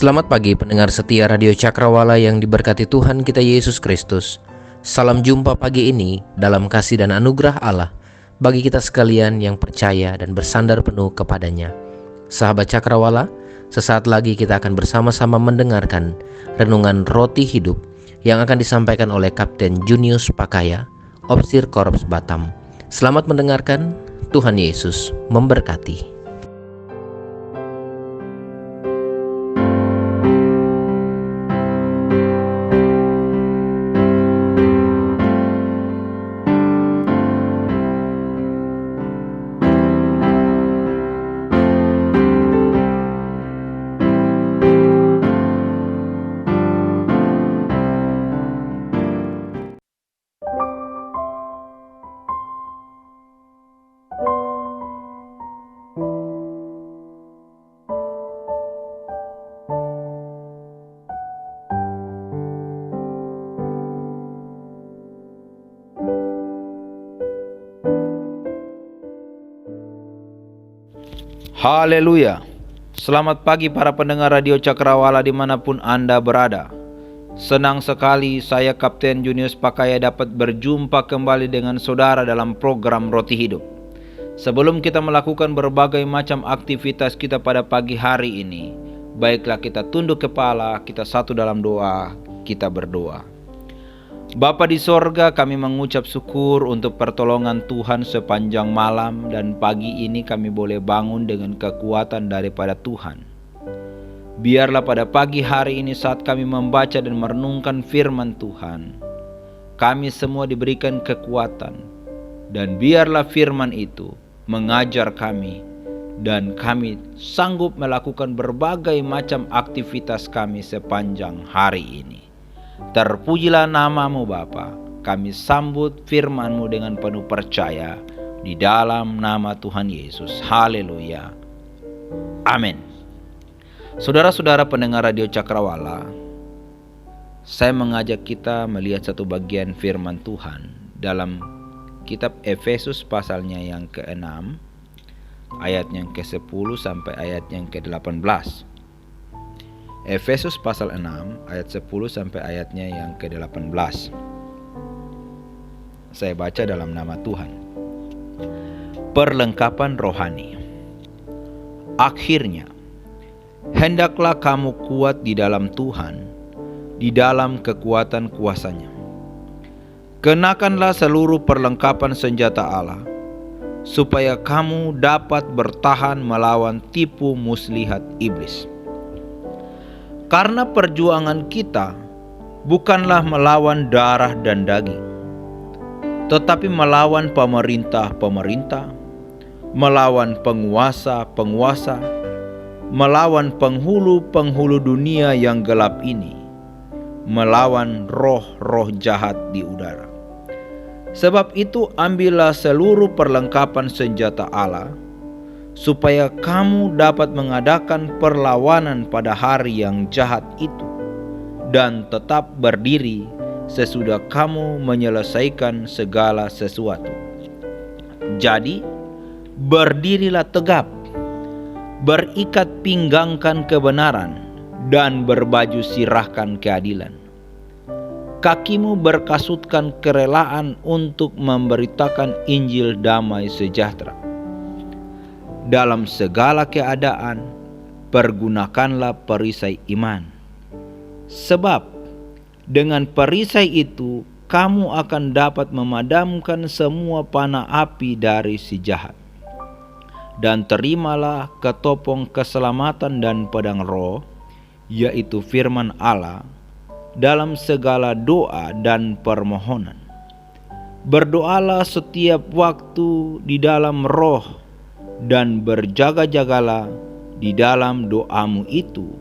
Selamat pagi pendengar setia Radio Cakrawala yang diberkati Tuhan kita Yesus Kristus. Salam jumpa pagi ini dalam kasih dan anugerah Allah bagi kita sekalian yang percaya dan bersandar penuh kepadanya. Sahabat Cakrawala, sesaat lagi kita akan bersama-sama mendengarkan renungan roti hidup yang akan disampaikan oleh Kapten Junius Pakaya, Opsir Korps Batam. Selamat mendengarkan, Tuhan Yesus memberkati. Haleluya. Selamat pagi para pendengar Radio Cakrawala dimanapun Anda berada. Senang sekali saya Kapten Junius Pakaya dapat berjumpa kembali dengan saudara dalam program Roti Hidup. Sebelum kita melakukan berbagai macam aktivitas kita pada pagi hari ini, baiklah kita tunduk kepala, kita satu dalam doa, kita berdoa. Bapa di sorga, kami mengucap syukur untuk pertolongan Tuhan sepanjang malam, dan pagi ini kami boleh bangun dengan kekuatan daripada Tuhan. Biarlah pada pagi hari ini saat kami membaca dan merenungkan firman Tuhan, kami semua diberikan kekuatan, dan biarlah firman itu mengajar kami, dan kami sanggup melakukan berbagai macam aktivitas kami sepanjang hari ini. Terpujilah namamu Bapa. Kami sambut firman-Mu dengan penuh percaya di dalam nama Tuhan Yesus. Haleluya. Amin. Saudara-saudara pendengar Radio Cakrawala, saya mengajak kita melihat satu bagian firman Tuhan dalam kitab Efesus pasalnya yang ke-6, ayat yang ke-10 sampai ayat yang ke-18. Efesus pasal 6 ayat 10 sampai ayatnya yang ke-18. Saya baca dalam nama Tuhan. Perlengkapan rohani. Akhirnya, hendaklah kamu kuat di dalam Tuhan, di dalam kekuatan kuasa-Nya. Kenakanlah seluruh perlengkapan senjata Allah, supaya kamu dapat bertahan melawan tipu muslihat iblis. Karena perjuangan kita bukanlah melawan darah dan daging, tetapi melawan pemerintah-pemerintah, melawan penguasa-penguasa, melawan penghulu-penghulu dunia yang gelap ini, melawan roh-roh jahat di udara. Sebab itu ambillah seluruh perlengkapan senjata Allah, supaya kamu dapat mengadakan perlawanan pada hari yang jahat itu, dan tetap berdiri sesudah kamu menyelesaikan segala sesuatu. Jadi, berdirilah tegap, berikat pinggangkan kebenaran, dan berbaju sirahkan keadilan. Kakimu berkasutkan kerelaan untuk memberitakan Injil damai sejahtera. Dalam segala keadaan, pergunakanlah perisai iman. Sebab dengan perisai itu, kamu akan dapat memadamkan semua panah api dari si jahat. Dan terimalah ketopong keselamatan dan pedang roh, yaitu firman Allah, dalam segala doa dan permohonan. Berdoalah setiap waktu di dalam roh, dan berjaga-jagalah di dalam doamu itu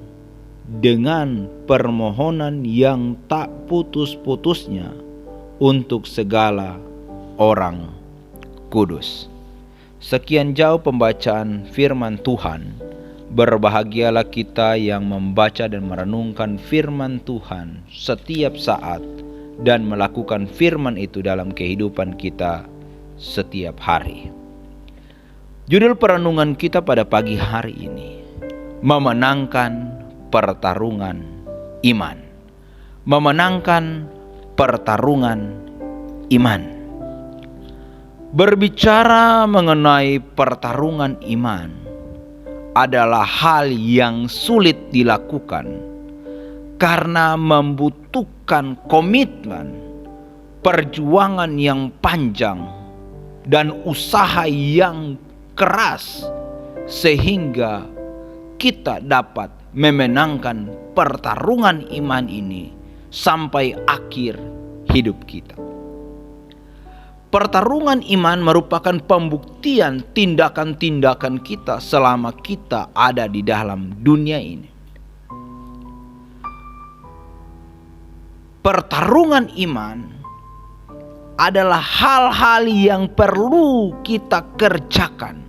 dengan permohonan yang tak putus-putusnya untuk segala orang kudus. Sekian jauh pembacaan firman Tuhan. Berbahagialah kita yang membaca dan merenungkan firman Tuhan setiap saat dan melakukan firman itu dalam kehidupan kita setiap hari. Judul perenungan kita pada pagi hari ini, memenangkan pertarungan iman. Memenangkan pertarungan iman. Berbicara mengenai pertarungan iman adalah hal yang sulit dilakukan karena membutuhkan komitmen, perjuangan yang panjang, dan usaha yang keras sehingga kita dapat memenangkan pertarungan iman ini sampai akhir hidup kita. Pertarungan iman merupakan pembuktian tindakan-tindakan kita selama kita ada di dalam dunia ini. Pertarungan iman adalah hal-hal yang perlu kita kerjakan,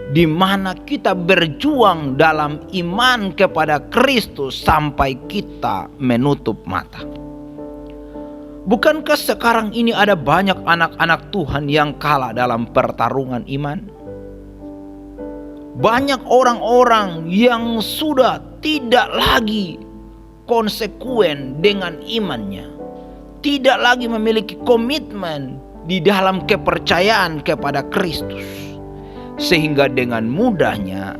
di mana kita berjuang dalam iman kepada Kristus sampai kita menutup mata. Bukankah sekarang ini ada banyak anak-anak Tuhan yang kalah dalam pertarungan iman? Banyak orang-orang yang sudah tidak lagi konsekuen dengan imannya, tidak lagi memiliki komitmen di dalam kepercayaan kepada Kristus, sehingga dengan mudahnya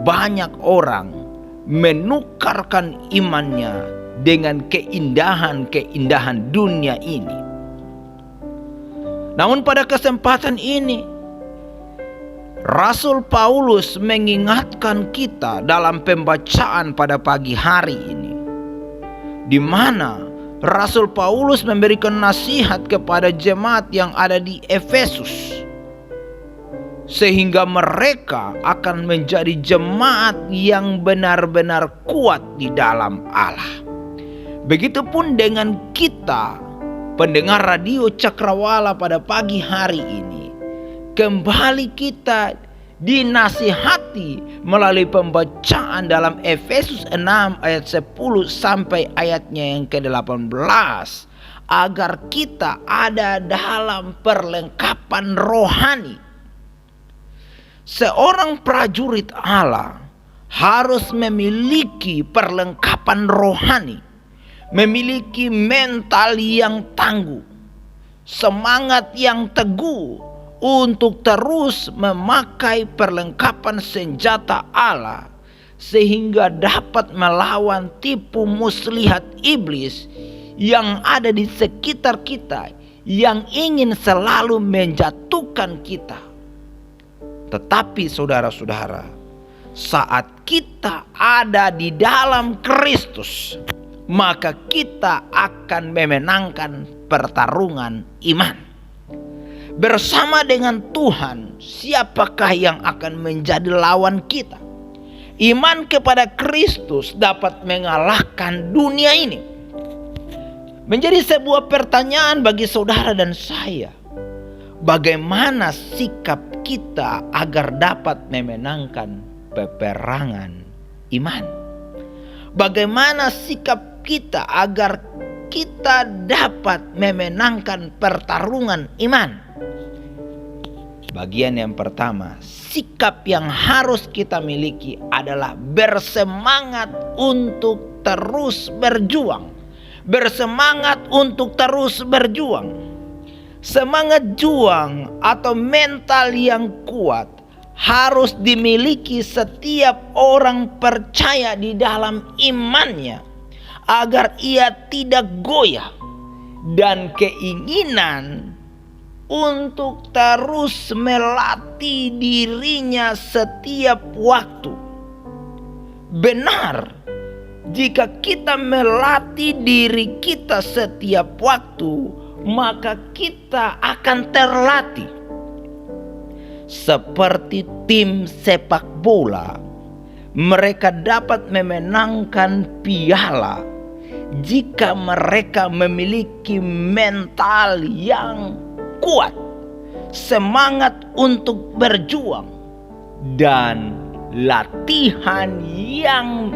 banyak orang menukarkan imannya dengan keindahan-keindahan dunia ini. Namun pada kesempatan ini, Rasul Paulus mengingatkan kita dalam pembacaan pada pagi hari ini, di mana Rasul Paulus memberikan nasihat kepada jemaat yang ada di Efesus, sehingga mereka akan menjadi jemaat yang benar-benar kuat di dalam Allah. Begitupun dengan kita, pendengar radio Cakrawala pada pagi hari ini. Kembali kita dinasihati melalui pembacaan dalam Efesus 6 ayat 10 sampai ayatnya yang ke-18. Agar kita ada dalam perlengkapan rohani. Seorang prajurit Allah harus memiliki perlengkapan rohani, memiliki mental yang tangguh, semangat yang teguh untuk terus memakai perlengkapan senjata Allah, sehingga dapat melawan tipu muslihat iblis yang ada di sekitar kita, yang ingin selalu menjatuhkan kita. Tetapi saudara-saudara, saat kita ada di dalam Kristus, maka kita akan memenangkan pertarungan iman. Bersama dengan Tuhan, siapakah yang akan menjadi lawan kita? Iman kepada Kristus dapat mengalahkan dunia ini. Menjadi sebuah pertanyaan bagi saudara dan saya, bagaimana sikap kita agar dapat memenangkan peperangan iman? Bagaimana sikap kita agar kita dapat memenangkan pertarungan iman? Bagian yang pertama, sikap yang harus kita miliki adalah bersemangat untuk terus berjuang. Bersemangat untuk terus berjuang. Semangat juang atau mental yang kuat harus dimiliki setiap orang percaya di dalam imannya, agar ia tidak goyah, dan keinginan untuk terus melatih dirinya setiap waktu. Benar, jika kita melatih diri kita setiap waktu, maka kita akan terlatih. Seperti tim sepak bola mereka dapat memenangkan piala jika mereka memiliki mental yang kuat, semangat untuk berjuang, dan latihan yang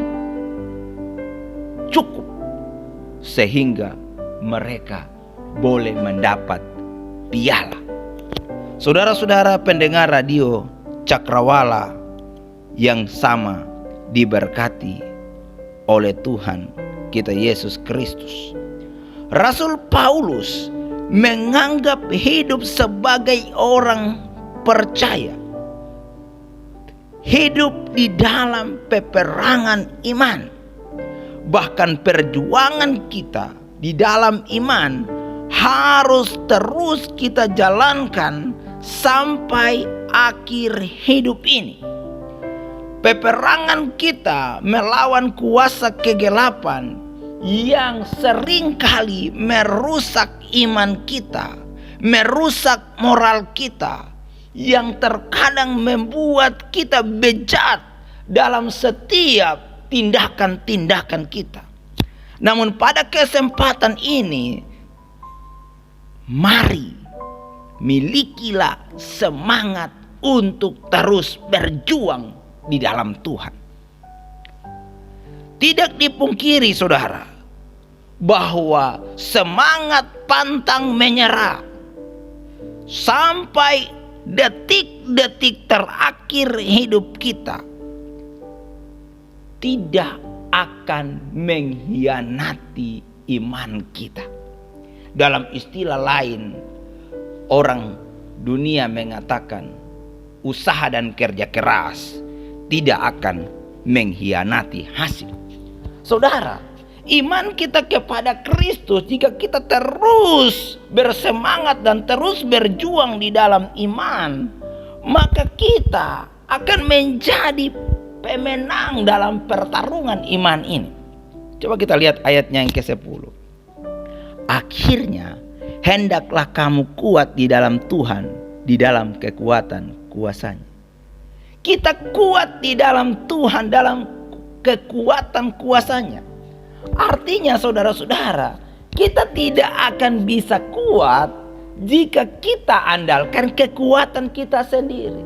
cukup sehingga mereka boleh mendapat piala. Saudara-saudara pendengar radio Cakrawala yang sama diberkati oleh Tuhan kita Yesus Kristus. Rasul Paulus menganggap hidup sebagai orang percaya, hidup di dalam peperangan iman. Bahkan perjuangan kita di dalam iman harus terus kita jalankan sampai akhir hidup ini. Peperangan kita melawan kuasa kegelapan yang seringkali merusak iman kita, merusak moral kita, yang terkadang membuat kita bejat dalam setiap tindakan-tindakan kita. Namun pada kesempatan ini, mari milikilah semangat untuk terus berjuang di dalam Tuhan. Tidak dipungkiri saudara, bahwa semangat pantang menyerah sampai detik-detik terakhir hidup kita tidak akan mengkhianati iman kita. Dalam istilah lain, orang dunia mengatakan usaha dan kerja keras tidak akan mengkhianati hasil. Saudara, iman kita kepada Kristus, jika kita terus bersemangat dan terus berjuang di dalam iman, maka kita akan menjadi pemenang dalam pertarungan iman ini. Coba kita lihat ayatnya yang ke-10. Akhirnya hendaklah kamu kuat di dalam Tuhan, di dalam kekuatan kuasanya. Kita kuat di dalam Tuhan, dalam kekuatan kuasanya. Artinya saudara-saudara, kita tidak akan bisa kuat jika kita andalkan kekuatan kita sendiri.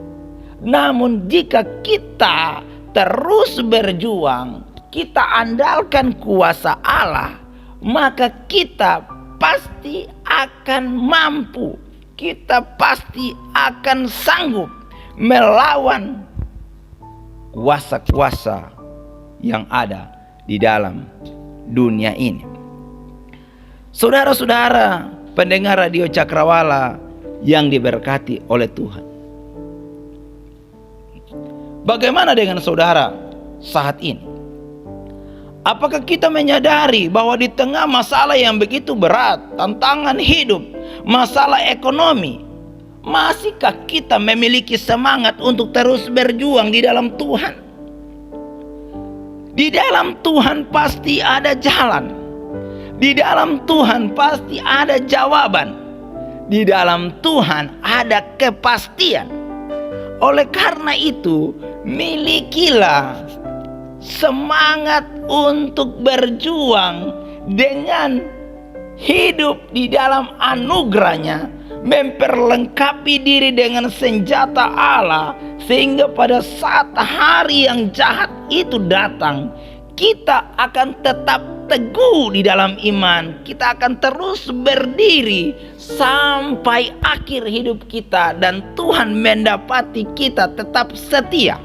Namun jika kita terus berjuang, kita andalkan kuasa Allah, maka kita pasti akan mampu, kita pasti akan sanggup melawan kuasa-kuasa yang ada di dalam dunia ini. Saudara-saudara pendengar radio Cakrawala yang diberkati oleh Tuhan, bagaimana dengan saudara saat ini? Apakah kita menyadari bahwa di tengah masalah yang begitu berat, tantangan hidup, masalah ekonomi, masihkah kita memiliki semangat untuk terus berjuang di dalam Tuhan? Di dalam Tuhan pasti ada jalan. Di dalam Tuhan pasti ada jawaban. Di dalam Tuhan ada kepastian. Oleh karena itu, milikilah semangat untuk berjuang dengan hidup di dalam anugerahnya, memperlengkapi diri dengan senjata Allah, sehingga pada saat hari yang jahat itu datang, kita akan tetap teguh di dalam iman. Kita akan terus berdiri sampai akhir hidup kita, dan Tuhan mendapati kita tetap setia.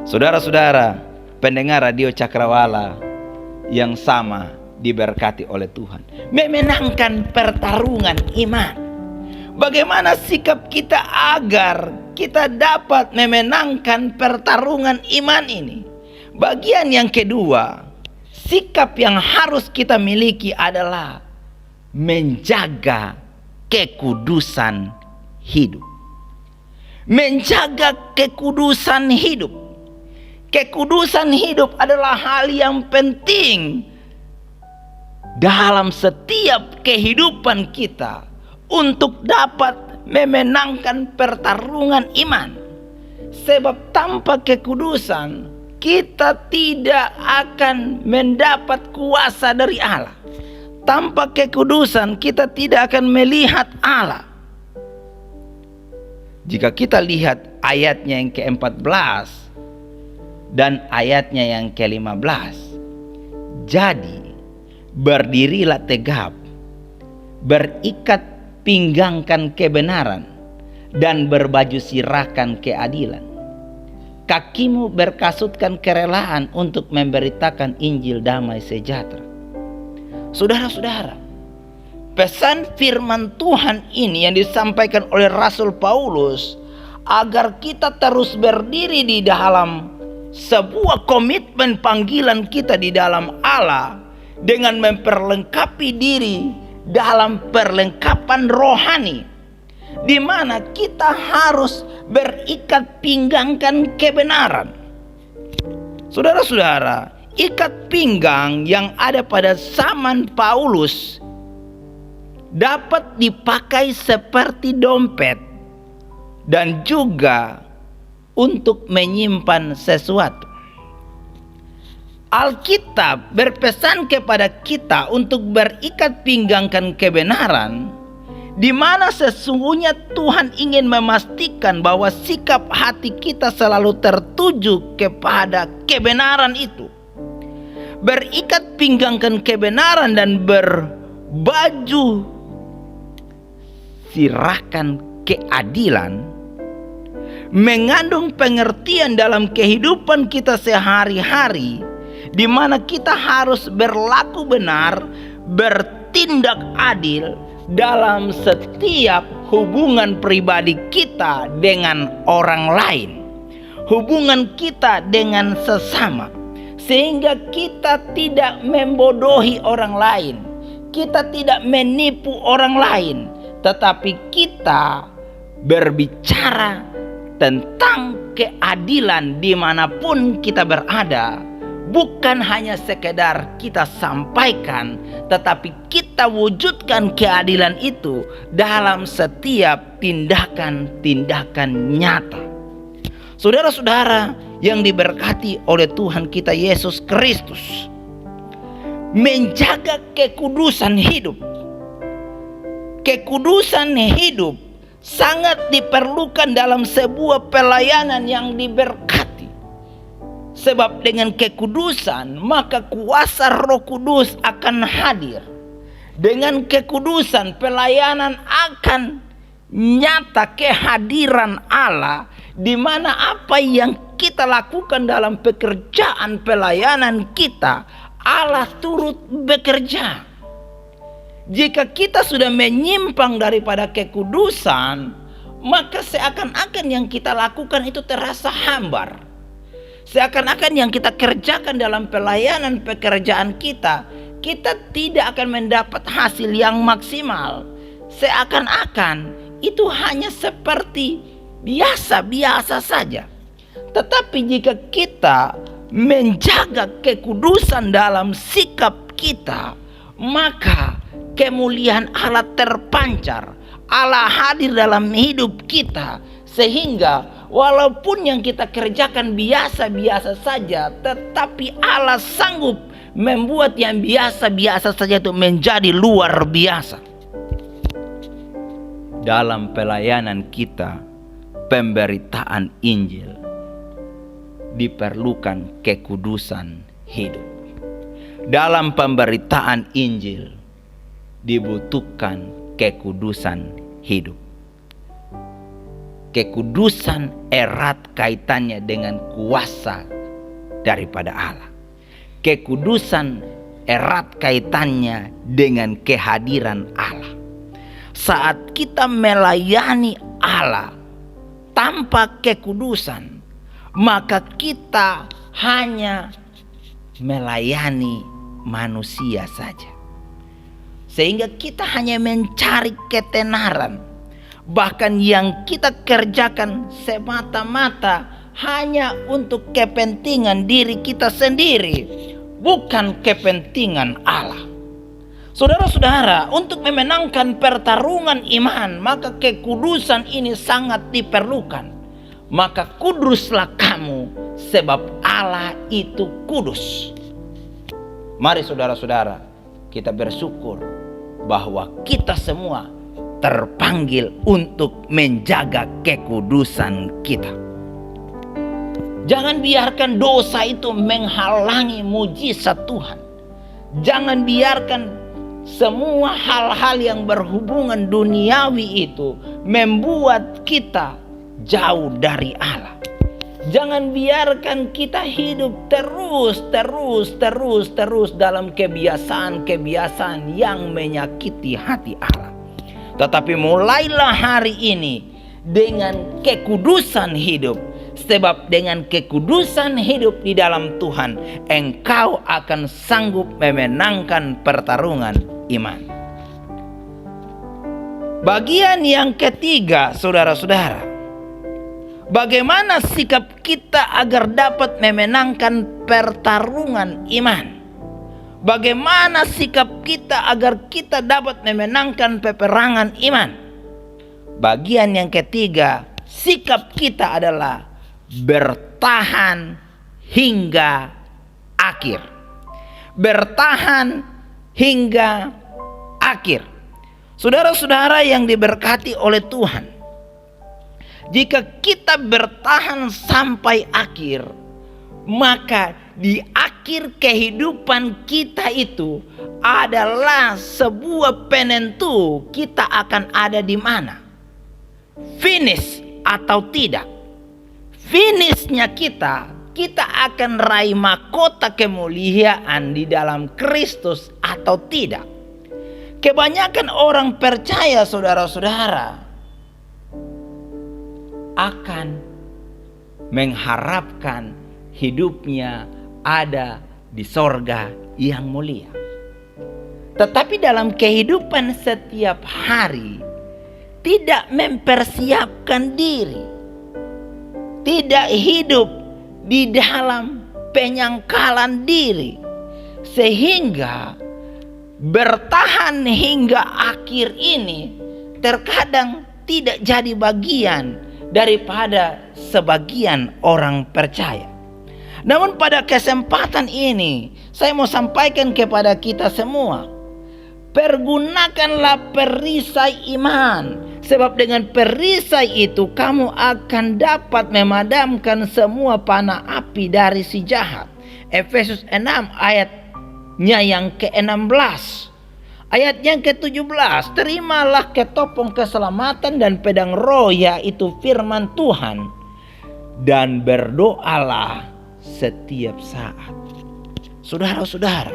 Saudara-saudara pendengar radio Cakrawala yang sama diberkati oleh Tuhan, memenangkan pertarungan iman. Bagaimana sikap kita agar kita dapat memenangkan pertarungan iman ini? Bagian yang kedua, sikap yang harus kita miliki adalah menjaga kekudusan hidup. Menjaga kekudusan hidup. Kekudusan hidup adalah hal yang penting dalam setiap kehidupan kita untuk dapat memenangkan pertarungan iman. Sebab tanpa kekudusan kita tidak akan mendapat kuasa dari Allah. Tanpa kekudusan kita tidak akan melihat Allah. Jika kita lihat ayatnya yang ke-14 dan ayatnya yang ke-15. Jadi berdirilah tegap, berikat pinggangkan kebenaran, dan berbaju sirahkan keadilan. Kakimu berkasutkan kerelaan untuk memberitakan Injil damai sejahtera. Saudara-saudara, pesan firman Tuhan ini yang disampaikan oleh Rasul Paulus agar kita terus berdiri di dalam sebuah komitmen panggilan kita di dalam Allah dengan memperlengkapi diri dalam perlengkapan rohani, di mana kita harus berikat pinggangkan kebenaran. Saudara-saudara, ikat pinggang yang ada pada zaman Paulus dapat dipakai seperti dompet dan juga untuk menyimpan sesuatu. Alkitab berpesan kepada kita untuk berikat pinggangkan kebenaran, di mana sesungguhnya Tuhan ingin memastikan bahwa sikap hati kita selalu tertuju kepada kebenaran itu. Berikat pinggangkan kebenaran dan berbaju sirahkan keadilan mengandung pengertian dalam kehidupan kita sehari-hari, di mana kita harus berlaku benar, bertindak adil dalam setiap hubungan pribadi kita dengan orang lain, hubungan kita dengan sesama, sehingga kita tidak membodohi orang lain, kita tidak menipu orang lain, tetapi kita berbicara tentang keadilan dimanapun kita berada. Bukan hanya sekedar kita sampaikan, tetapi kita wujudkan keadilan itu dalam setiap tindakan-tindakan nyata. Saudara-saudara yang diberkati oleh Tuhan kita Yesus Kristus, menjaga kekudusan hidup. Kekudusan hidup sangat diperlukan dalam sebuah pelayanan yang diberkati. Sebab dengan kekudusan maka kuasa Roh Kudus akan hadir. Dengan kekudusan pelayanan akan nyata kehadiran Allah, di mana apa yang kita lakukan dalam pekerjaan pelayanan kita, Allah turut bekerja. Jika kita sudah menyimpang daripada kekudusan, maka seakan-akan yang kita lakukan itu terasa hambar. Seakan-akan yang kita kerjakan dalam pelayanan pekerjaan kita, kita tidak akan mendapat hasil yang maksimal. Seakan-akan itu hanya seperti biasa-biasa saja. Tetapi jika kita menjaga kekudusan dalam sikap kita, maka kemuliaan Allah terpancar, Allah hadir dalam hidup kita, sehingga walaupun yang kita kerjakan biasa-biasa saja, tetapi Allah sanggup membuat yang biasa-biasa saja itu menjadi luar biasa. Dalam pelayanan kita, pemberitaan Injil, diperlukan kekudusan hidup. Dalam pemberitaan Injil dibutuhkan kekudusan hidup. Kekudusan erat kaitannya dengan kuasa daripada Allah. Kekudusan erat kaitannya dengan kehadiran Allah. Saat kita melayani Allah tanpa kekudusan, maka kita hanya melayani manusia saja. Sehingga kita hanya mencari ketenaran. Bahkan yang kita kerjakan semata-mata hanya untuk kepentingan diri kita sendiri, bukan kepentingan Allah. Saudara-saudara, untuk memenangkan pertarungan iman, maka kekudusan ini sangat diperlukan. maka kuduslah kamu, sebab Allah itu kudus. Mari saudara-saudara, kita bersyukur bahwa kita semua terpanggil untuk menjaga kekudusan kita. Jangan biarkan dosa itu menghalangi mujizat Tuhan. Jangan biarkan semua hal-hal yang berhubungan duniawi itu membuat kita jauh dari Allah. Jangan biarkan kita hidup terus dalam kebiasaan-kebiasaan yang menyakiti hati Allah. Tetapi mulailah hari ini dengan kekudusan hidup. Sebab dengan kekudusan hidup di dalam Tuhan, engkau akan sanggup memenangkan pertarungan iman. Bagian yang ketiga, saudara-saudara, bagaimana sikap kita agar dapat memenangkan pertarungan iman? Bagaimana sikap kita agar kita dapat memenangkan peperangan iman? Bagian yang ketiga, sikap kita adalah bertahan hingga akhir. Bertahan hingga akhir. Saudara-saudara yang diberkati oleh Tuhan, jika kita bertahan sampai akhir, maka di akhir kehidupan kita itu adalah sebuah penentu kita akan ada di mana, finish atau tidak. Finishnya kita akan raih mahkota kemuliaan di dalam Kristus atau tidak. Kebanyakan orang percaya, saudara-saudara, akan mengharapkan hidupnya ada di sorga yang mulia. Tetapi dalam kehidupan setiap hari tidak mempersiapkan diri, tidak hidup di dalam penyangkalan diri, sehingga bertahan hingga akhir ini terkadang tidak jadi bagian daripada sebagian orang percaya. Namun pada kesempatan ini saya mau sampaikan kepada kita semua, pergunakanlah perisai iman. Sebab dengan perisai itu kamu akan dapat memadamkan semua panah api dari si jahat. Efesus 6 ayatnya yang ke-16. Ayat yang ke-17, terimalah ketopong keselamatan dan pedang roh, yaitu firman Tuhan, dan berdoalah setiap saat. Saudara-saudara,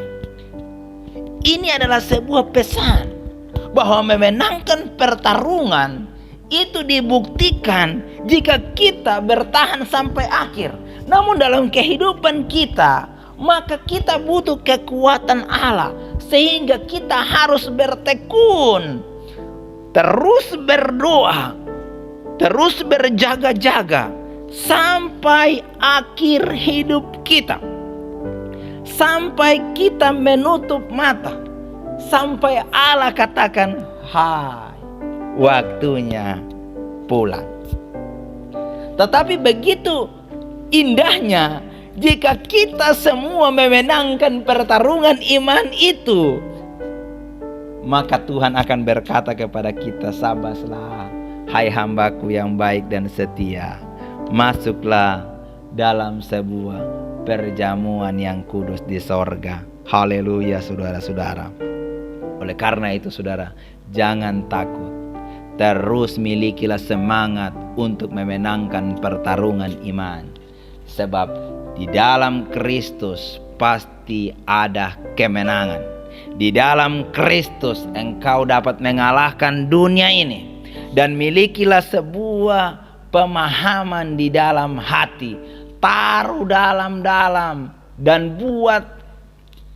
ini adalah sebuah pesan bahwa memenangkan pertarungan itu dibuktikan jika kita bertahan sampai akhir. Namun dalam kehidupan kita, maka kita butuh kekuatan Allah, sehingga kita harus bertekun, terus berdoa, terus berjaga-jaga sampai akhir hidup kita. Sampai kita menutup mata, sampai Allah katakan, hai, waktunya pulang. Tetapi begitu indahnya jika kita semua memenangkan pertarungan iman itu, maka Tuhan akan berkata kepada kita, sabaslah, hai hambaku yang baik dan setia, masuklah dalam sebuah perjamuan yang kudus di sorga. Haleluya, saudara-saudara. Oleh karena itu, saudara, jangan takut. Terus milikilah semangat untuk memenangkan pertarungan iman. Sebab di dalam Kristus pasti ada kemenangan. Di dalam Kristus engkau dapat mengalahkan dunia ini. Dan milikilah sebuah pemahaman di dalam hati. Taruh dalam-dalam dan buat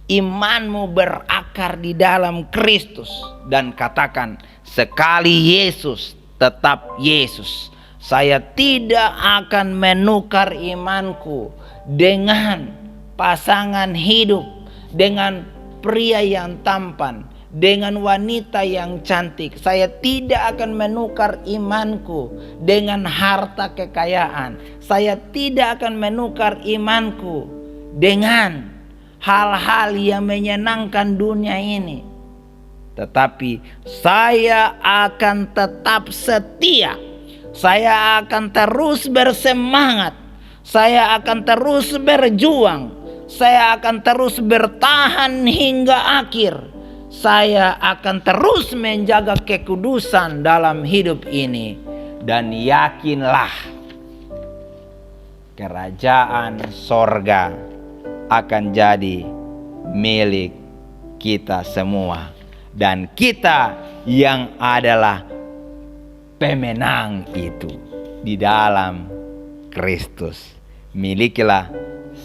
imanmu berakar di dalam Kristus, dan katakan, sekali Yesus tetap Yesus. Saya tidak akan menukar imanku dengan pasangan hidup, dengan pria yang tampan, dengan wanita yang cantik. Saya tidak akan menukar imanku dengan harta kekayaan. Saya tidak akan menukar imanku dengan hal-hal yang menyenangkan dunia ini. Tetapi saya akan tetap setia. Saya akan terus bersemangat. Saya akan terus berjuang. Saya akan terus bertahan hingga akhir. Saya akan terus menjaga kekudusan dalam hidup ini. Dan yakinlah, kerajaan sorga akan jadi milik kita semua. Dan kita yang adalah pemenang itu di dalam Kristus. Milikilah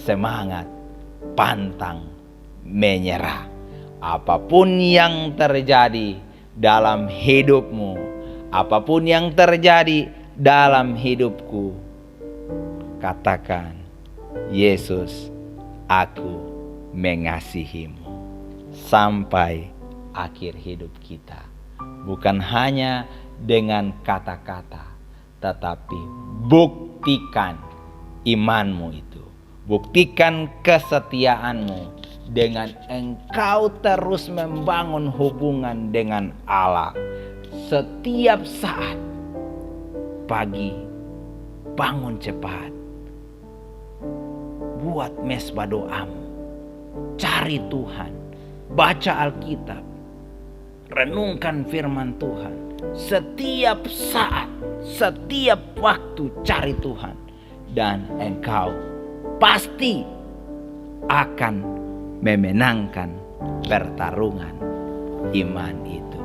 semangat, pantang menyerah. Apapun yang terjadi dalam hidupmu, apapun yang terjadi dalam hidupku, katakan, Yesus, aku mengasihimu sampai akhir hidup kita. Bukan hanya dengan kata-kata, tetapi buktikan imanmu itu. Buktikan kesetiaanmu dengan engkau terus membangun hubungan dengan Allah. Setiap saat, pagi bangun cepat, buat mesbah doamu, cari Tuhan, baca Alkitab, renungkan firman Tuhan. Setiap saat, setiap waktu cari Tuhan. Dan engkau pasti akan memenangkan pertarungan iman itu.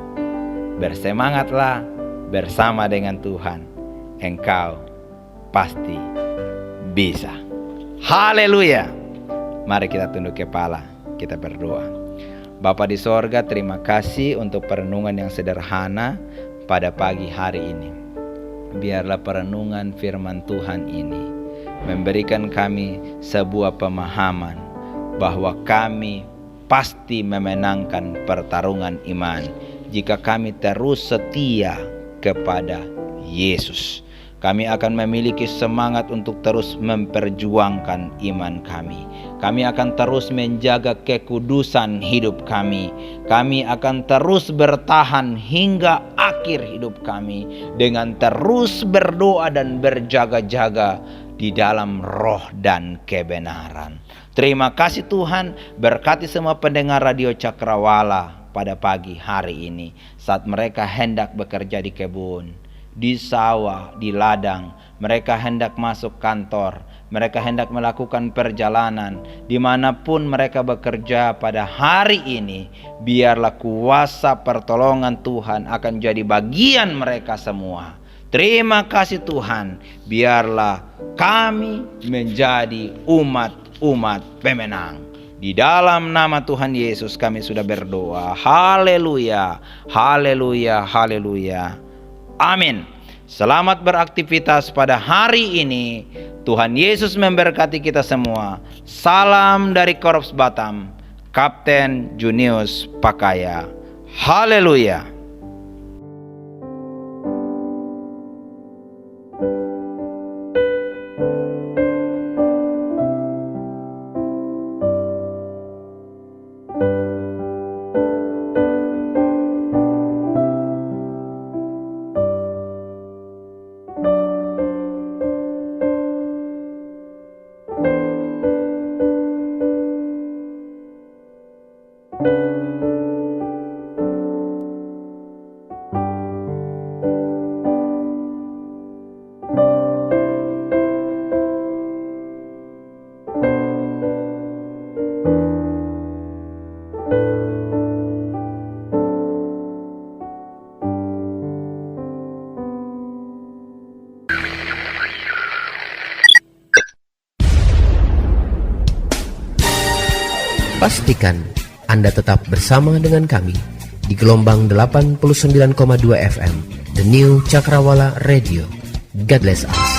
Bersemangatlah bersama dengan Tuhan. Engkau pasti bisa. Haleluya. Mari kita tunduk kepala, kita berdoa. Bapa di sorga, terima kasih untuk perenungan yang sederhana pada pagi hari ini. Biarlah perenungan firman Tuhan ini memberikan kami sebuah pemahaman bahwa kami pasti memenangkan pertarungan iman jika kami terus setia kepada Yesus. Kami akan memiliki semangat untuk terus memperjuangkan iman kami. Kami akan terus menjaga kekudusan hidup kami. Kami akan terus bertahan hingga akhir hidup kami dengan terus berdoa dan berjaga-jaga di dalam roh dan kebenaran. Terima kasih Tuhan, berkati semua pendengar Radio Cakrawala pada pagi hari ini saat mereka hendak bekerja di kebun, di sawah, di ladang, mereka hendak masuk kantor, mereka hendak melakukan perjalanan, dimanapun mereka bekerja pada hari ini, biarlah kuasa pertolongan Tuhan akan jadi bagian mereka semua. Terima kasih Tuhan, biarlah kami menjadi umat pemenang. Di dalam nama Tuhan Yesus kami sudah berdoa. Haleluya, haleluya, haleluya. Amin. Selamat beraktivitas pada hari ini. Tuhan Yesus memberkati kita semua. Salam dari Korps Batam, Kapten Junius Pakaya. Haleluya. Pastikan Anda tetap bersama dengan kami di gelombang 89,2 FM, The New Cakrawala Radio. God bless us.